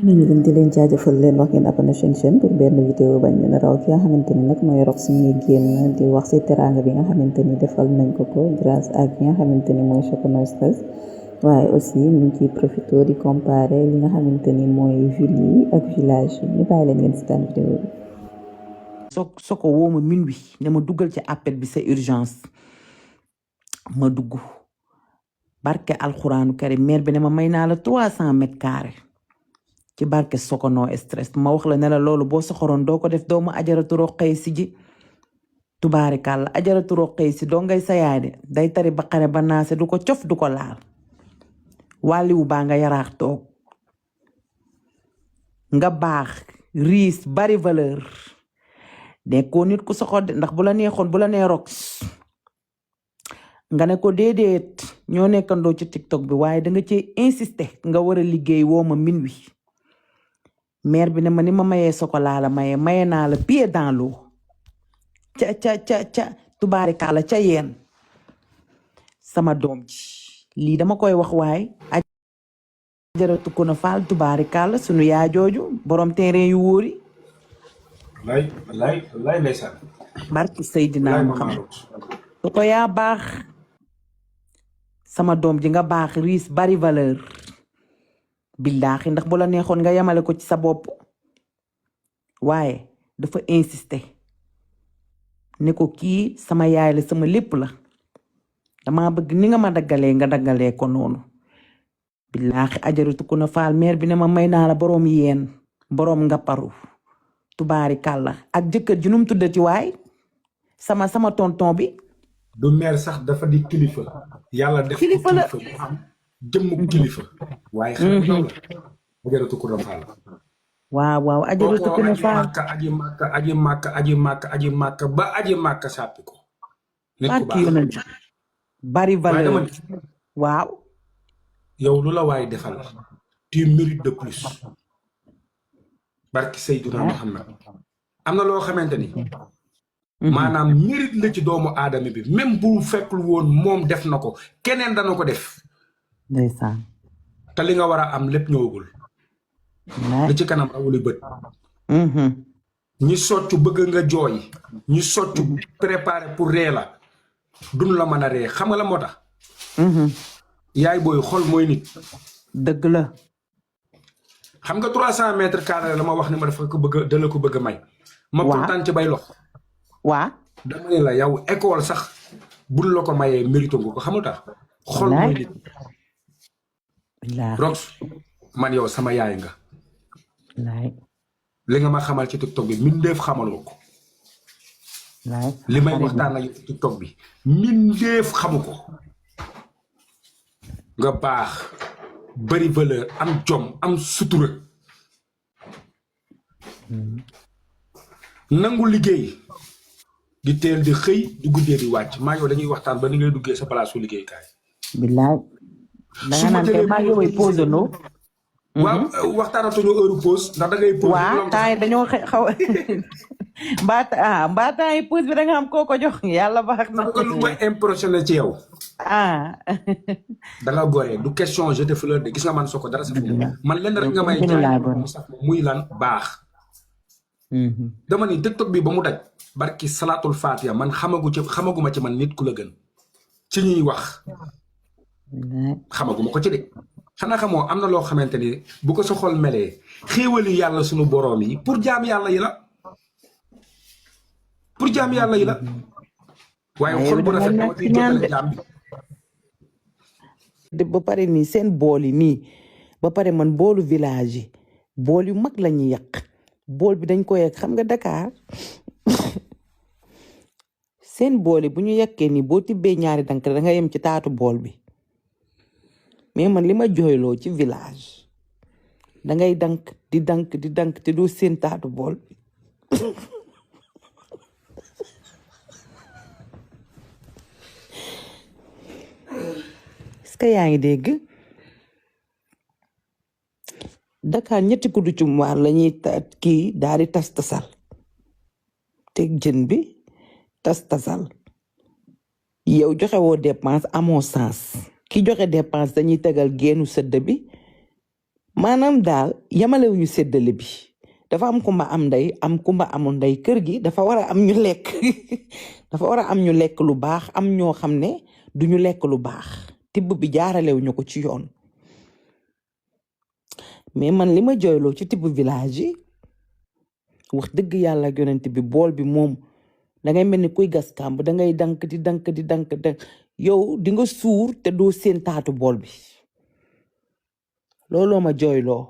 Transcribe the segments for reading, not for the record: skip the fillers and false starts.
nañu leen di leen jaajëfal leen wax ngeen abonné seen chaîne pour benn vidéo bañ leen raw ki nga xamante ni nag mooy Rox mi génn di wax ci teraanga bi nga xamante ni defal nañ ko grâce à ki nga xamante ni mooy Chocono Stress waaye aussi mu ngi ciy profité di comparer li nga xamante ni mooy ville yi ak village yi ñu bàyyi leen ngeen si taan vidéo bi. Soko woo ma minuit ne ma duggal ci appel bi c'est urgence ma dugg barke alxuraanu karim maire bi ne ma may naa la 300 mètres carrés ci barke Chocono Stress ma wax la ne la loolu boo soxoroon doo ko def doo ma ajaratu roqee si ji tubaarikàlla ajaratu roqee si doo ngay sayaay de day tari ba xare ba naase du ko cof du ko laal wàlliwu baa nga yaraax toog nga baax riis bari valeur nekkoo nit ku soxor de ndax bu la neexoon bu la nee Rox nga ne ko déedéet ñoo nekkandoo ci TikTok bi waaye danga ci insister nga war a liggéey woo ma minuit maire bi ne ma ni ma mayee Chocolat la maye naa la pied dans l'eau ca tubaarikàlla ca yeen sama doom ji lii dama koy wax waaye ajaratu ko na faal tubaarikàlla sunu yaa jooju borom terrain yu wóori wallaay ndeysaan barki Seydina Muhammad su ko yaa baax sama doom ji nga baax riis bari valeur billaahi ndax bu la neexoon nga yemale ko ci sa bopp waaye dafa insister ne ko kii sama yaay la sama lépp la dama bëgg ni nga ma daggalee nga daggalee ko noonu billaahi ajaratu ko na faal maire bi ne ma may naa la boroom yeen boroom nga paru tubaari kàlla ak jëkkër ji nu mu tuddati waay sama tonton bi du maire sax dafa di kilifa yàlla def kilifa la mu am jëmmu kilifa waaye xam nga la ajaratu ko na faal waaw ajaratu ko na faal aji màkka ba aji màkka sàppi ko nit ku baax bari valeur waaw yow lu la waay defal tu mérites de plus barki Seydina Muhammad am na loo xamante ni maanaam mérite la ci doomu aadama bi même bu fekkul woon moom def na ko keneen dana ko def ndeysaan te li nga war a am lépp ñëwagul li ci kanam rawuli bët ñi soccu bëgg nga jooy ñi soccu préparé pour ree la duñ la mën a ree xam nga la moo tax yaay booy xol mooy nit dëgg la xam nga 300 mètres carrés la ma wax ni ma dafa ko bëgg dala ko bëgg a may ma kontaan ci bay lox waa dama ne la yow école sax buñ la ko mayee mérito nga ko xamul tax xol mooy nit Rox man yow sama yaay nga li nga ma xamal ci TikTok bi mindeef xamaloo ko li may waxtaan ak ci TikTok bi mindeef xamu ko nga baax bari valeur am jom am sutura nangu liggéey di teel di xëy di guddee di wàcc maa yow dañuy waxtaan ba ni ngay duggee sa place su liggéeykaay billaay danga naan kay maa yow ay pause no waaw waxtaanatuñu heure pause ndax da ngay pause waaw temps yi dañoo xaw mbaa temps yi pause bi da nga xam koo ko jox yàlla baax na ko lu ma impressionné ci yow da nga goree du question jeté fleur de gis nga man Soko dara saf man lenn rek nga may jaay mu saf muy lan baax dama ni TikTok bi ba mu daj barki salaatul fatiha man xamaguma ci man nit ku la gën ci ñuy wax xamaguma ko ci de xanaa xamoo am na loo xamante ni bu ko sa xol melee xéewali yàlla sunu boroom yi pour jaam yàlla yi la waaye xol bu rafet moo ciy jotale jaam bi ba pare nii seen bool yi nii ba pare man boolu village yi bool yu mag la ñuy yàq bool bi dañ ko yàq xam nga Dakar seen bool yi bu ñu yàqee nii boo tibbee ñaari dank da nga yem ci taatu bool bi mais man li ma jooyloo ci village dangay dank di dank te doo seen taatu bool bi est-ce que yaa ngi dégg Dakar ñetti kuddu ci waar lañuy kii daal di tasal teg jën bi tasal yow joxe woo dépense amoo sens ki joxe dépense dañuy tegal génnu sëdd bi maanaam daal yamalewuñu séddale bi dafa am kumba am ndey am kumba amul ndey kër gi dafa war a am ñu lekk dafa war a am ñu lekk lu baax am ñoo xam ne duñu lekk lu baax tibb bi jaaralewuñu ko ci yoon mais man li ma jooyloo ci tibb village yi wax dëgg yàlla ak yonent bi bool bi moom dangay mel ni kuy gas kàmb dangay dank di dank yow di nga suur te doo seen taatu bool bi looloo ma jooyloo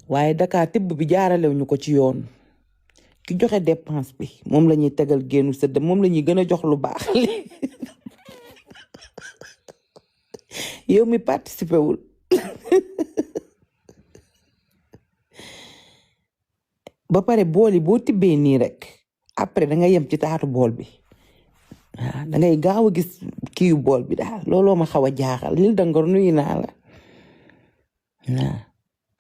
waaye Dakar tibb bi jaaralewuñu ko ci yoon ki joxe dépense bi moom la ñuy tegal génnu sëdd moom la ñuy gën a jox lu baax yow mi participé wul ba pare bool yi boo tibbee nii rek après da nga yem ci taatu bool bi waaw da ngay gaaw a gis kiiwu bool bi daal looloo ma xaw a jaaxal lil dangor nuyu naa la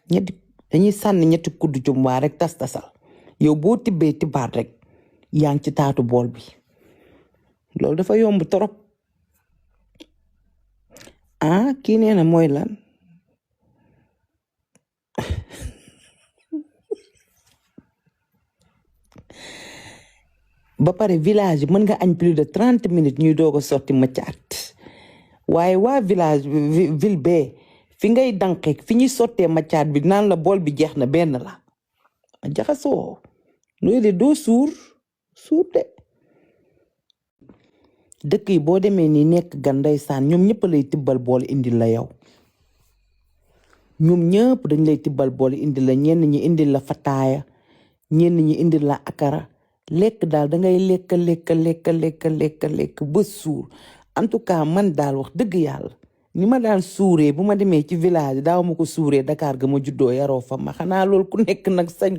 waaw dañuy sànni ñetti kuddu jumwaa rek tas-tasal yow boo tibbee tibbaat rek yaa ngi ci taatu bool bi loolu dafa yomb torop kii nee na mooy lan ba pare village mën nga añ plus de 30 minutes ñuy doog a sotti maccaat waaye waa village ville bee fi ngay danqee fi ñuy sottee maccaat bi naan la bool bi jeex na benn la jaxasoo loolu de doo suur de dëkk yi boo demee nii nekk gan ndeysaan ñoom ñëpp lay tibbal bool indil la yow ñoom ñëpp dañ lay tibbal bool indil la ñenn ñi indil la fataaya ñenn ñi indil la akara lekk daal dangay lekk ba suur en tout cas man daal wax dëgg yàlla ni ma daan suuree bu ma demee ci village daaw ma ko suuree Dakar ga ma juddoo yaroo fa ma xanaa loolu ku nekk nag sañ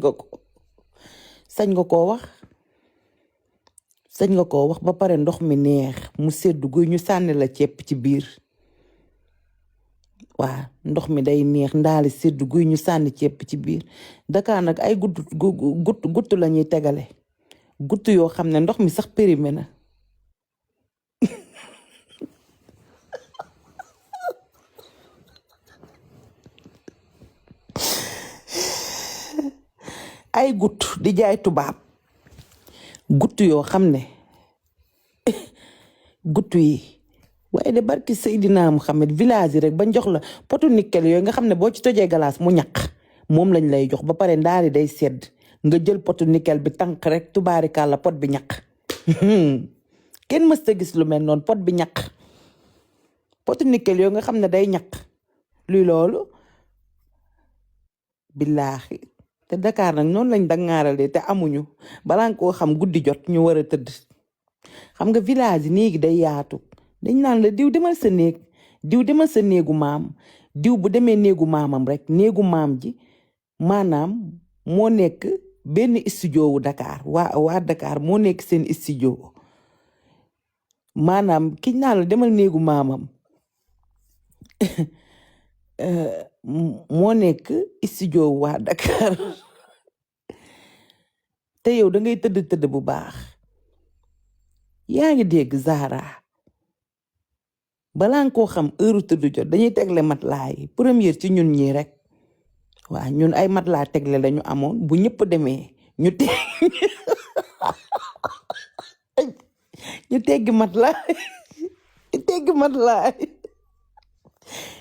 nga koo wax ba pare ndox mi neex mu seddu guy ñu sànni la ceeb ci biir waaw ndox mi day neex ndaali seddu guy ñu sànni ceeb ci biir Dakar nag ay gutt la ñuy tegale gutt yoo xam ne ndox mi sax périmé na ay gutt di jaay tubaab gutt yoo xam ne gutt yi waaye de barki Seydina Muhammad village yi rek bañ jox la potu nickel yooyu nga xam ne boo ci tojee galaas mu ñaq moom lañ lay jox ba pare ndaari day sedd nga jël potu nickel bi tànk rek tubaarikàlla pot bi ñaq kenn mës ta gis lu mel noonu pot bi ñaq potu nickel yooyu nga xam ne day ñaq luy loolu billaahi te Dakar nag noonu lañ dangaarale te amuñu balaa nga koo xam guddi jot ñu war a tëdd xam nga village yi néegi day yaatu dañ naan la diw demal sa néeg diw demal sa néegu maam diw bu demee néegu maamam rek néegu maam ji maanaam moo nekk benn studio wu Dakar waa Dakar moo nekk seen studio maanaam kiñ naan la demal néegu maamam moo nekk studio waa Dakar te yow da ngay tëdd bu baax yaa ngi dégg Zara balaa nga koo xam heure tëdd jot dañuy tegle matelas yi première ci ñun ñii rek waaw ñun ay matelas tegle lañu amoon bu ñëpp demee ñu teggi matelas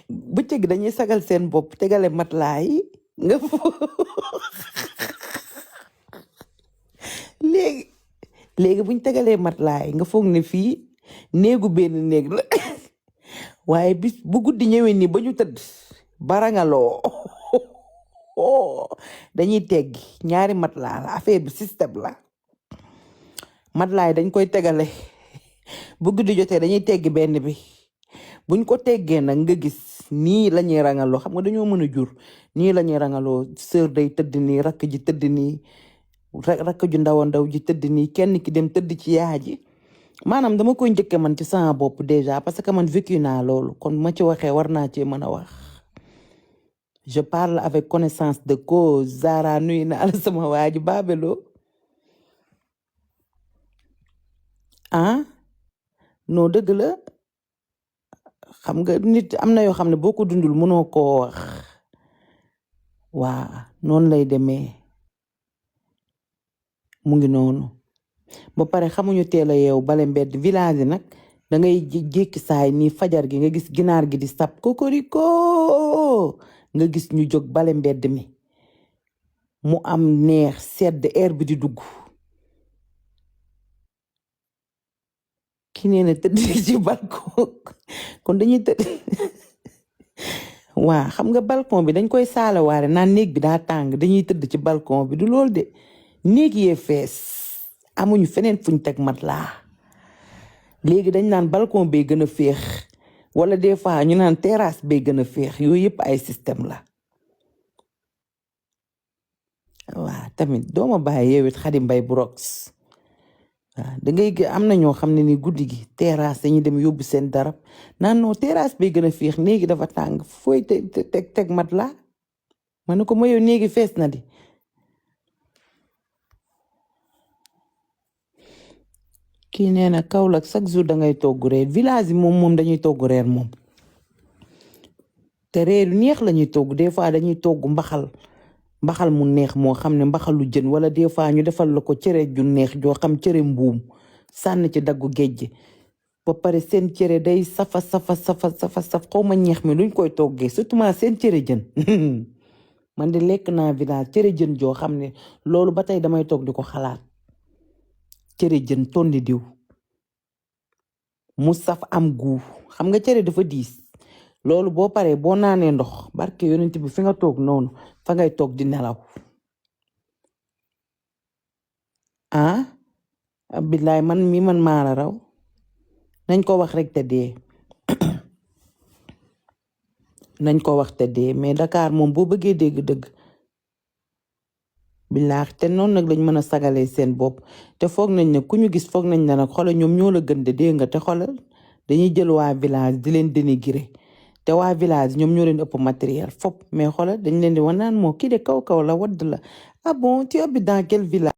bëccëg dañuy sagal seen bopp tegale matelas yi nga léegi buñ tegalee matelas yi nga foog ne fii néegu benn néeg la waaye bis bu guddi ñëwee nii ba ñu tëdd barangaloo dañuy teggi ñaari matelas la affaire bi système la matelas yi dañ koy tegale bu guddi jotee dañuy teggi benn bi buñ ko teggee nag nga gis nii la ñuy rangaloo xam nga dañoo mën a jur nii la ñuy rangaloo sœur day tëdd nii rakk ji tëdd nii rakk ju ndaw ndaw ji tëdd nii kenn ki dem tëdd ci yaa ji maanaam dama koy njëkke man ci sama bopp déjà parce que man vécu naa loolu kon ma ci waxee war naa cee mën a wax je parle avec connaissance de cause. Zara nuyu naa la sama waa ji Babelo non dëgg la xam nga nit am na yoo xam ne boo ko dundul mënoo koo wax waa noonu lay demee mu ngi noonu ba pare xamuñu teel a yeewu bale mbedd village yi nag da ngay jékki saay nii fajar gi nga gis ginaar gi di sab kokoriko nga gis ñu jóg bale mbedd mi mu am neex sedd air bi di dugg ki nee na tëdd ci balcon kon dañuy tëdd waa xam nga balcon bi dañ koy saalawaare naan néeg bi daa tàng dañuy tëdd ci balcon bi du loolu de néeg yee fees amuñu feneen fuñ teg mat laa léegi dañ naan balcon bay gën a féex wala des fois ñu naan terrasse bay gën a féex yooyu yëpp ay système la waa tamit dooma bàyyi yow it Xadi Mbay bu rox waaw da ngay am na ñoo xam ne ni guddi gi terrasse dañuy dem yóbbu seen darab naan non terrasse bay gën a féex néegi dafa tàng fooy teg mat laa ma ne ko ma yow néegi fees na di kii nee na Kaolack chaque jour dangay togg reer village yi moom dañuy togg reer moom te reer yu neex la ñuy togg des fois dañuy togg mbaxal mu neex moo xam ne mbaxalu jën wala des fois ñu defal la ko cere ju neex joo xam cere mbuum sànn ci daggu géej ba pare seen cere day safa xaw ma ñeex mi luñ koy toggee surtout ma seen cere jën man de lekk naa village cere jën joo xam ne loolu ba tey damay toog di ko xalaat cere jën tonni diw mu saf am guu xam nga cere dafa diis loolu boo paree boo naanee ndox barke yonent bi fi nga toog noonu fa ngay toog di nelaw billaay man maa la raw nañ ko wax rek te dee nañ ko wax te dee mais Dakar moom boo bëggee dégg dëgg billaahi te noonu nag lañ mën a sagalee seen bopp te foog nañ ne ku ñu gis foog nañ ne nag xoolal ñoom ñoo la gën de dégg nga te xoolal dañuy jël waa village di leen dénigrer te waa village ñoom ñoo leen ëpp matériel fop mais xoolal dañ leen di wan naan moo kii de kaw la wadd la ah bon tu habites dans quel village